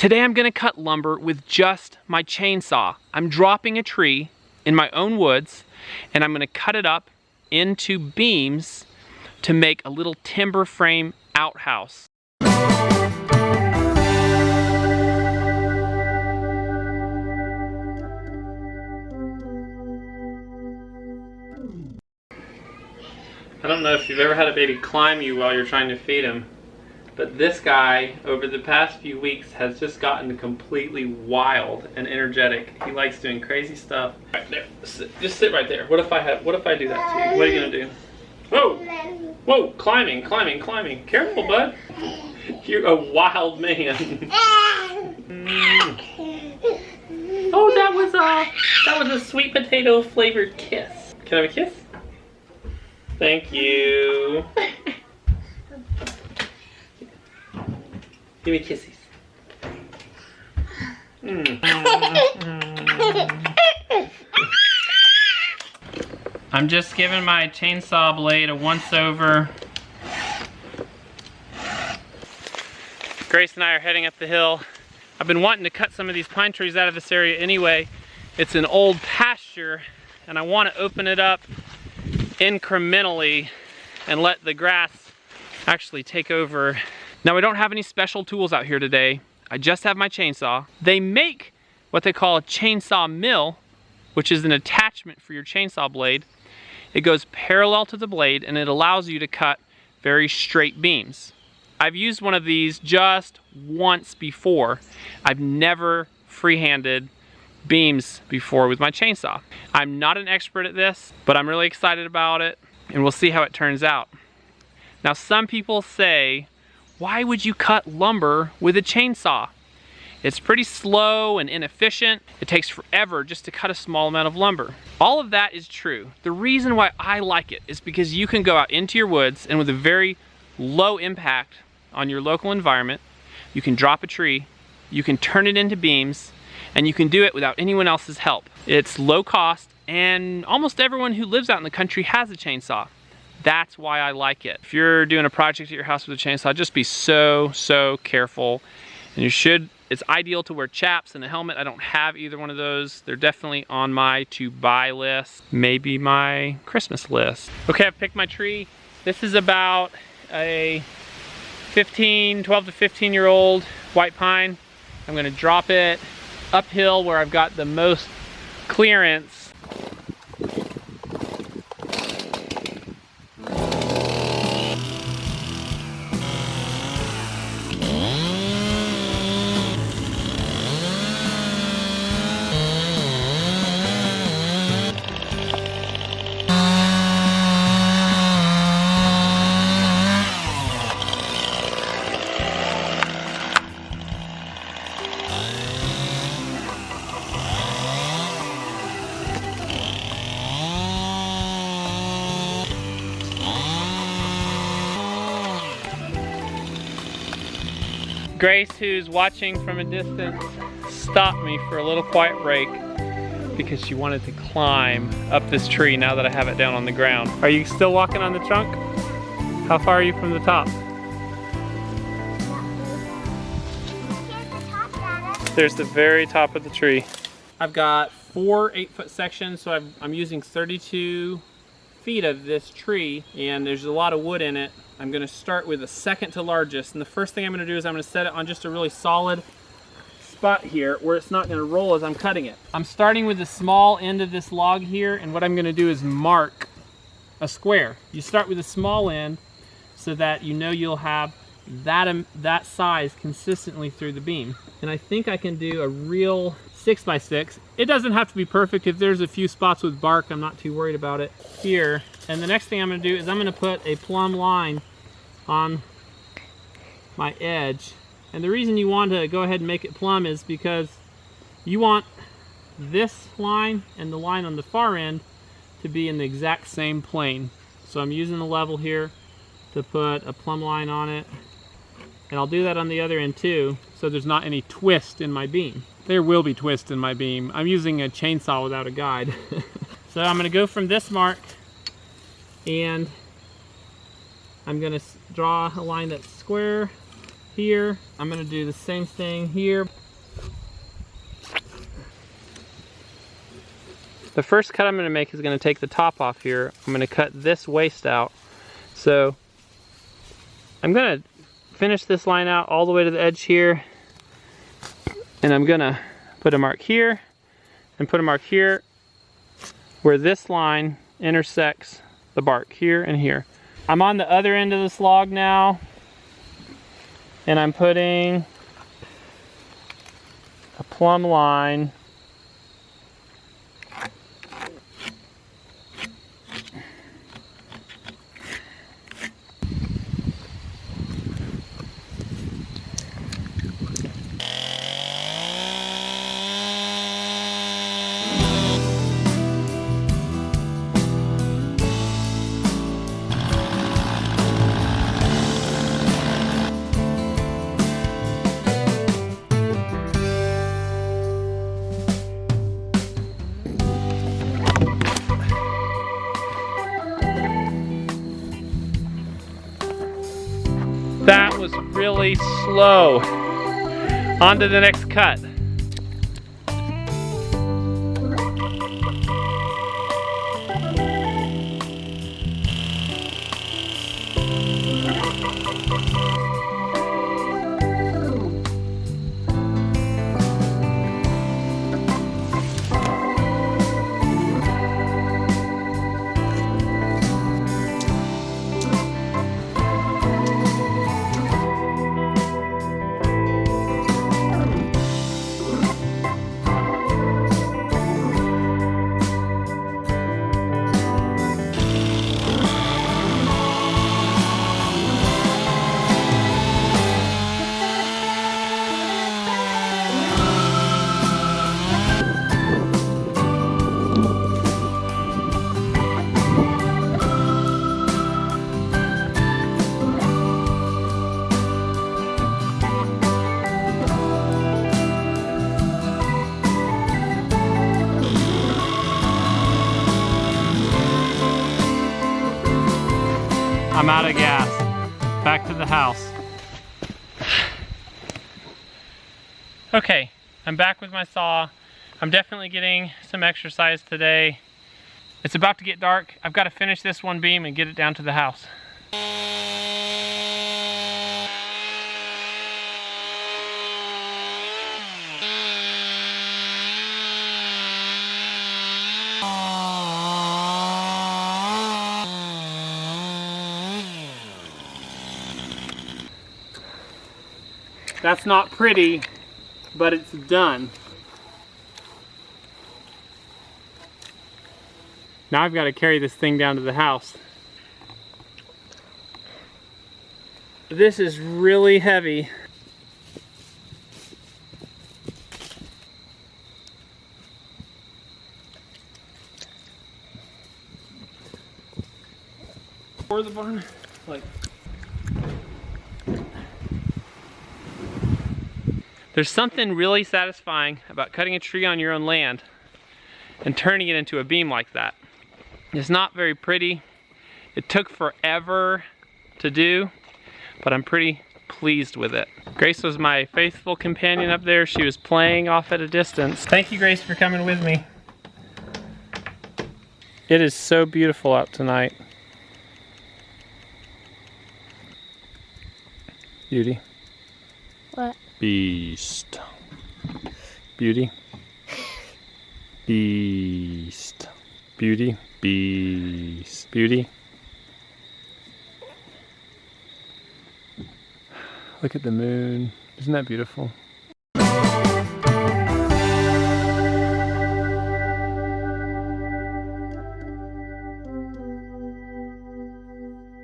Today I'm gonna cut lumber with just my chainsaw. I'm dropping a tree in my own woods and I'm gonna cut it up into beams to make a little timber frame outhouse. I don't know if you've ever had a baby climb you while you're trying to feed him, but this guy, over the past few weeks, has just gotten completely wild and energetic. He likes doing crazy stuff. Right there, just sit right there. What if I do that to you? What are you gonna do? Whoa, whoa, climbing, climbing, climbing. Careful, bud. You're a wild man. Oh, that was a sweet potato flavored kiss. Can I have a kiss? Thank you. Give me kisses. I'm just giving my chainsaw blade a once over. Grace and I are heading up the hill. I've been wanting to cut some of these pine trees out of this area anyway. It's an old pasture and I want to open it up incrementally and let the grass actually take over. Now, we don't have any special tools out here today. I just have my chainsaw. They make what they call a chainsaw mill, which is an attachment for your chainsaw blade. It goes parallel to the blade and it allows you to cut very straight beams. I've used one of these just once before. I've never freehanded beams before with my chainsaw. I'm not an expert at this, but I'm really excited about it and we'll see how it turns out. Now, some people say, why would you cut lumber with a chainsaw? It's pretty slow and inefficient. It takes forever just to cut a small amount of lumber. All of that is true. The reason why I like it is because you can go out into your woods and with a very low impact on your local environment, you can drop a tree, you can turn it into beams, and you can do it without anyone else's help. It's low cost and almost everyone who lives out in the country has a chainsaw. That's why I like it. If you're doing a project at your house with a chainsaw, just be so careful. And it's ideal to wear chaps and a helmet. I don't have either one of those. They're definitely on my to buy list, maybe my Christmas list. Okay, I've picked my tree. This is about a 12 to 15 year old white pine. I'm gonna drop it uphill where I've got the most clearance. Grace, who's watching from a distance, stopped me for a little quiet break because she wanted to climb up this tree now that I have it down on the ground. Are you still walking on the trunk? How far are you from the top? There's the very top of the tree. I've got 4 8-foot sections, so I'm using 32 feet of this tree, and there's a lot of wood in it. I'm gonna start with the second to largest, and the first thing I'm gonna do is I'm gonna set it on just a really solid spot here where it's not gonna roll as I'm cutting it. I'm starting with the small end of this log here, and what I'm gonna do is mark a square. You start with the small end so that you know you'll have that size consistently through the beam. And I think I can do a real 6x6. It doesn't have to be perfect. If there's a few spots with bark, I'm not too worried about it here. And the next thing I'm gonna do is I'm gonna put a plumb line on my edge. And the reason you want to go ahead and make it plumb is because you want this line and the line on the far end to be in the exact same plane. So I'm using the level here to put a plumb line on it. And I'll do that on the other end too, so there's not any twist in my beam. There will be twist in my beam. I'm using a chainsaw without a guide. So I'm gonna go from this mark and I'm gonna draw a line that's square here. I'm gonna do the same thing here. The first cut I'm gonna make is gonna take the top off here. I'm gonna cut this waist out. So I'm gonna finish this line out all the way to the edge here. And I'm gonna put a mark here and put a mark here where this line intersects the bark here and here. I'm on the other end of this log now, and I'm putting a plumb line That was really slow. On to the next cut. I'm out of gas. Back to the house. Okay, I'm back with my saw. I'm definitely getting some exercise today. It's about to get dark. I've got to finish this one beam and get it down to the house. That's not pretty, but it's done. Now I've got to carry this thing down to the house. This is really heavy. For the barn, like. There's something really satisfying about cutting a tree on your own land and turning it into a beam like that. It's not very pretty. It took forever to do, but I'm pretty pleased with it. Grace was my faithful companion up there. She was playing off at a distance. Thank you, Grace, for coming with me. It is so beautiful out tonight. Beauty. What? Beast. Beauty. Beast. Beauty. Beast. Beauty. Look at the moon. Isn't that beautiful?